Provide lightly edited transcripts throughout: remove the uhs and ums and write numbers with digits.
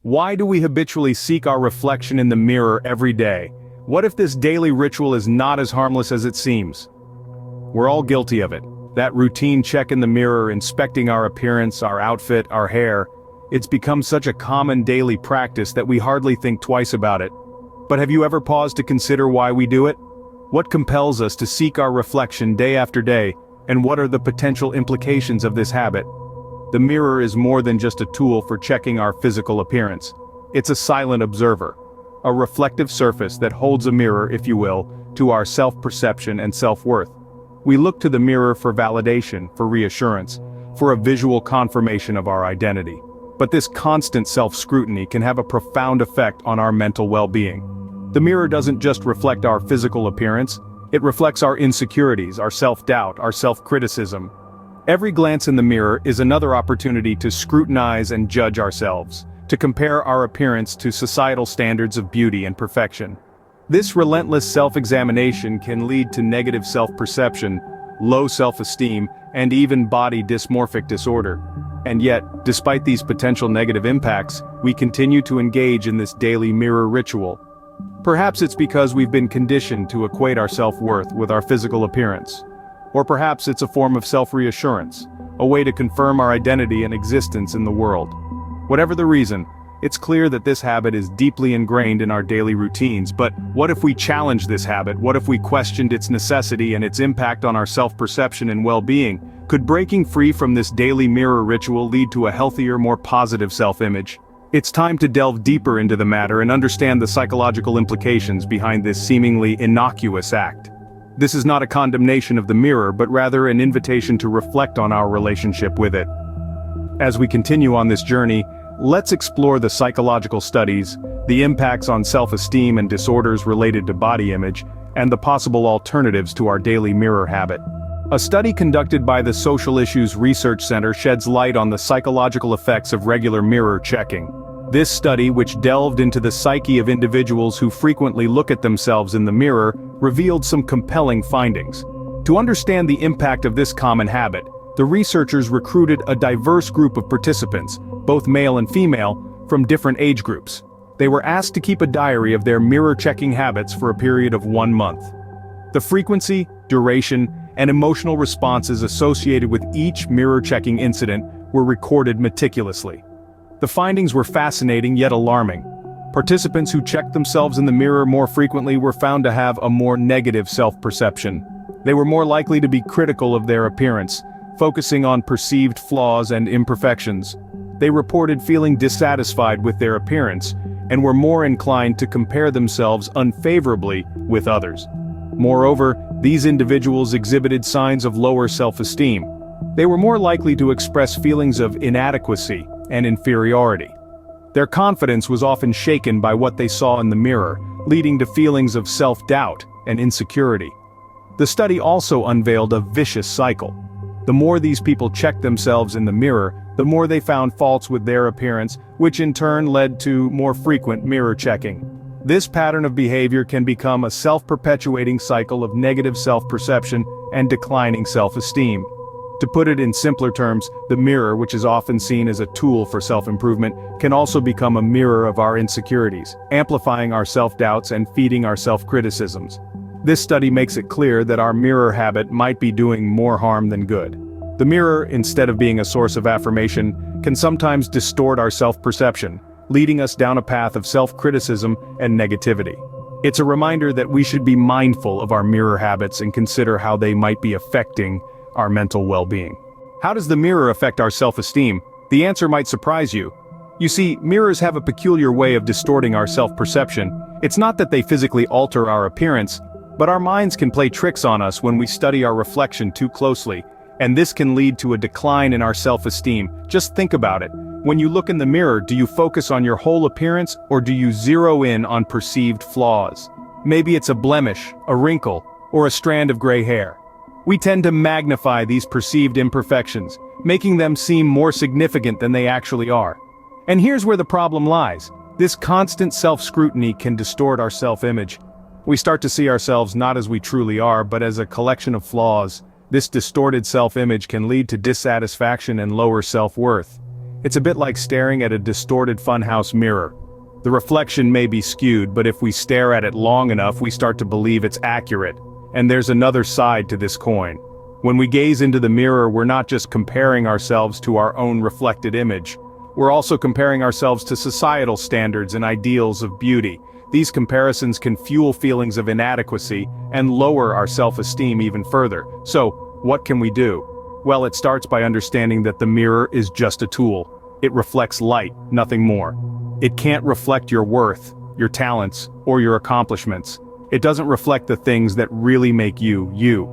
Why do we habitually seek our reflection in the mirror every day? What if this daily ritual is not as harmless as it seems? We're all guilty of it. That routine check in the mirror, inspecting our appearance, our outfit, our hair. It's become such a common daily practice that we hardly think twice about it. But have you ever paused to consider why we do it? What compels us to seek our reflection day after day, and what are the potential implications of this habit? The mirror is more than just a tool for checking our physical appearance. It's a silent observer, a reflective surface that holds a mirror, if you will, to our self-perception and self-worth. We look to the mirror for validation, for reassurance, for a visual confirmation of our identity. But this constant self-scrutiny can have a profound effect on our mental well-being. The mirror doesn't just reflect our physical appearance, it reflects our insecurities, our self-doubt, our self-criticism. Every glance in the mirror is another opportunity to scrutinize and judge ourselves, to compare our appearance to societal standards of beauty and perfection. This relentless self-examination can lead to negative self-perception, low self-esteem, and even body dysmorphic disorder. And yet, despite these potential negative impacts, we continue to engage in this daily mirror ritual. Perhaps it's because we've been conditioned to equate our self-worth with our physical appearance. Or perhaps it's a form of self-reassurance, a way to confirm our identity and existence in the world. Whatever the reason, it's clear that this habit is deeply ingrained in our daily routines, but what if we challenge this habit? What if we questioned its necessity and its impact on our self-perception and well-being? Could breaking free from this daily mirror ritual lead to a healthier, more positive self-image? It's time to delve deeper into the matter and understand the psychological implications behind this seemingly innocuous act. This is not a condemnation of the mirror, but rather an invitation to reflect on our relationship with it. As we continue on this journey, let's explore the psychological studies, the impacts on self-esteem and disorders related to body image, and the possible alternatives to our daily mirror habit. A study conducted by the Social Issues Research Center sheds light on the psychological effects of regular mirror checking. This study, which delved into the psyche of individuals who frequently look at themselves in the mirror, revealed some compelling findings. To understand the impact of this common habit, the researchers recruited a diverse group of participants, both male and female, from different age groups. They were asked to keep a diary of their mirror-checking habits for a period of 1 month. The frequency, duration, and emotional responses associated with each mirror-checking incident were recorded meticulously. The findings were fascinating yet alarming. Participants who checked themselves in the mirror more frequently were found to have a more negative self-perception. They were more likely to be critical of their appearance, focusing on perceived flaws and imperfections. They reported feeling dissatisfied with their appearance, and were more inclined to compare themselves unfavorably with others. Moreover, these individuals exhibited signs of lower self-esteem. They were more likely to express feelings of inadequacy and inferiority. Their confidence was often shaken by what they saw in the mirror, leading to feelings of self-doubt and insecurity. The study also unveiled a vicious cycle. The more these people checked themselves in the mirror, the more they found faults with their appearance, which in turn led to more frequent mirror checking. This pattern of behavior can become a self-perpetuating cycle of negative self-perception and declining self-esteem. To put it in simpler terms, the mirror, which is often seen as a tool for self-improvement, can also become a mirror of our insecurities, amplifying our self-doubts and feeding our self-criticisms. This study makes it clear that our mirror habit might be doing more harm than good. The mirror, instead of being a source of affirmation, can sometimes distort our self-perception, leading us down a path of self-criticism and negativity. It's a reminder that we should be mindful of our mirror habits and consider how they might be affecting our mental well-being. How does the mirror affect our self-esteem? The answer might surprise you. You see, mirrors have a peculiar way of distorting our self-perception. It's not that they physically alter our appearance, but our minds can play tricks on us when we study our reflection too closely, and this can lead to a decline in our self-esteem. Just think about it. When you look in the mirror, do you focus on your whole appearance, or do you zero in on perceived flaws? Maybe it's a blemish, a wrinkle, or a strand of gray hair. We tend to magnify these perceived imperfections, making them seem more significant than they actually are. And here's where the problem lies. This constant self-scrutiny can distort our self-image. We start to see ourselves not as we truly are, but as a collection of flaws. This distorted self-image can lead to dissatisfaction and lower self-worth. It's a bit like staring at a distorted funhouse mirror. The reflection may be skewed, but if we stare at it long enough, we start to believe it's accurate. And there's another side to this coin. When we gaze into the mirror, we're not just comparing ourselves to our own reflected image. We're also comparing ourselves to societal standards and ideals of beauty. These comparisons can fuel feelings of inadequacy and lower our self-esteem even further. So, what can we do? Well, it starts by understanding that the mirror is just a tool. It reflects light, nothing more. It can't reflect your worth, your talents, or your accomplishments. It doesn't reflect the things that really make you, you.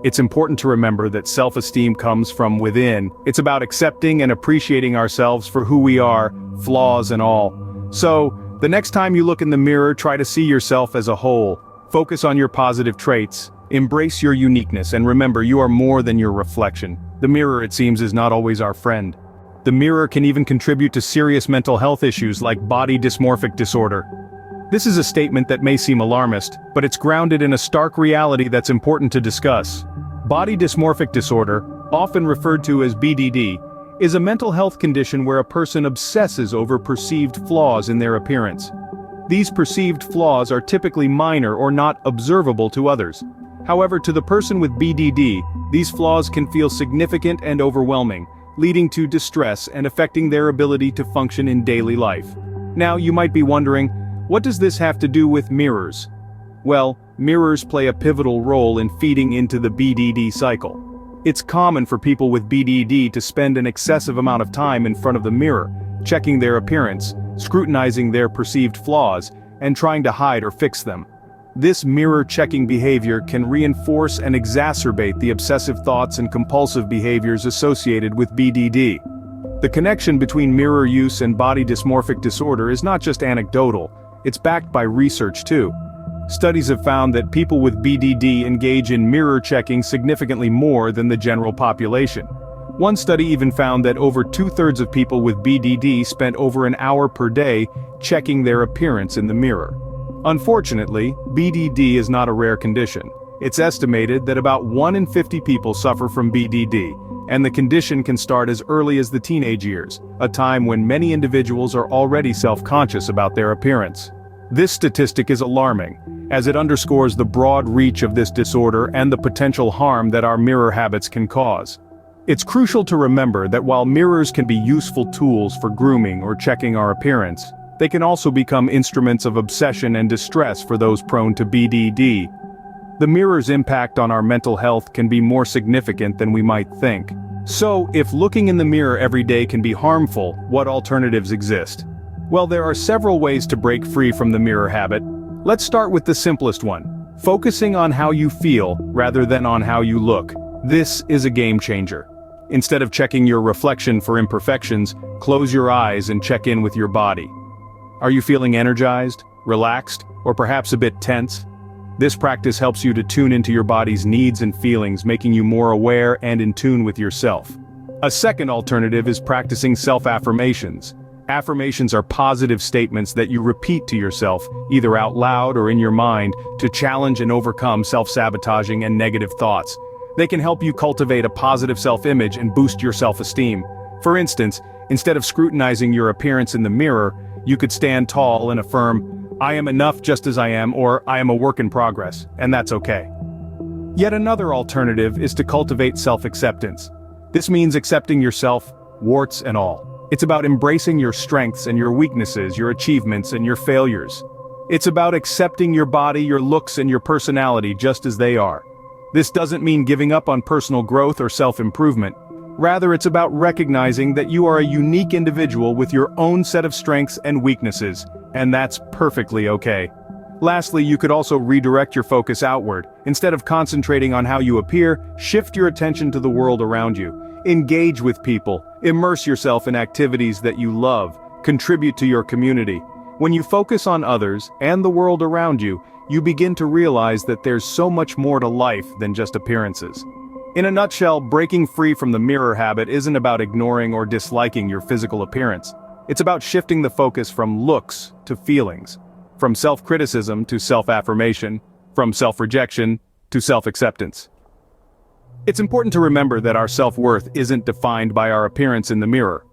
It's important to remember that self-esteem comes from within. It's about accepting and appreciating ourselves for who we are, flaws and all. So, the next time you look in the mirror, try to see yourself as a whole. Focus on your positive traits. Embrace your uniqueness, and remember, you are more than your reflection. The mirror, it seems, is not always our friend. The mirror can even contribute to serious mental health issues like body dysmorphic disorder. This is a statement that may seem alarmist, but it's grounded in a stark reality that's important to discuss. Body dysmorphic disorder, often referred to as BDD, is a mental health condition where a person obsesses over perceived flaws in their appearance. These perceived flaws are typically minor or not observable to others. However, to the person with BDD, these flaws can feel significant and overwhelming, leading to distress and affecting their ability to function in daily life. Now, you might be wondering, what does this have to do with mirrors? Well, mirrors play a pivotal role in feeding into the BDD cycle. It's common for people with BDD to spend an excessive amount of time in front of the mirror, checking their appearance, scrutinizing their perceived flaws, and trying to hide or fix them. This mirror-checking behavior can reinforce and exacerbate the obsessive thoughts and compulsive behaviors associated with BDD. The connection between mirror use and body dysmorphic disorder is not just anecdotal, it's backed by research too. Studies have found that people with BDD engage in mirror checking significantly more than the general population. One study even found that over 2/3 of people with BDD spent over an hour per day checking their appearance in the mirror. Unfortunately, BDD is not a rare condition. It's estimated that about 1 in 50 people suffer from BDD, and the condition can start as early as the teenage years, a time when many individuals are already self-conscious about their appearance. This statistic is alarming, as it underscores the broad reach of this disorder and the potential harm that our mirror habits can cause. It's crucial to remember that while mirrors can be useful tools for grooming or checking our appearance, they can also become instruments of obsession and distress for those prone to BDD. The mirror's impact on our mental health can be more significant than we might think. So, if looking in the mirror every day can be harmful, what alternatives exist? Well, there are several ways to break free from the mirror habit. Let's start with the simplest one: focusing on how you feel rather than on how you look. This is a game changer. Instead of checking your reflection for imperfections, close your eyes and check in with your body. Are you feeling energized, relaxed, or perhaps a bit tense? This practice helps you to tune into your body's needs and feelings, making you more aware and in tune with yourself. A second alternative is practicing self-affirmations. Affirmations are positive statements that you repeat to yourself, either out loud or in your mind, to challenge and overcome self-sabotaging and negative thoughts. They can help you cultivate a positive self-image and boost your self-esteem. For instance, instead of scrutinizing your appearance in the mirror, you could stand tall and affirm, "I am enough just as I am," or "I am a work in progress, and that's okay." Yet another alternative is to cultivate self-acceptance. This means accepting yourself, warts and all. It's about embracing your strengths and your weaknesses, your achievements and your failures. It's about accepting your body, your looks and your personality just as they are. This doesn't mean giving up on personal growth or self-improvement. Rather, it's about recognizing that you are a unique individual with your own set of strengths and weaknesses, and that's perfectly okay. Lastly, you could also redirect your focus outward. Instead of concentrating on how you appear, shift your attention to the world around you. Engage with people, immerse yourself in activities that you love, contribute to your community. When you focus on others and the world around you, you begin to realize that there's so much more to life than just appearances. In a nutshell, breaking free from the mirror habit isn't about ignoring or disliking your physical appearance. It's about shifting the focus from looks to feelings, from self-criticism to self-affirmation, from self-rejection to self-acceptance. It's important to remember that our self-worth isn't defined by our appearance in the mirror.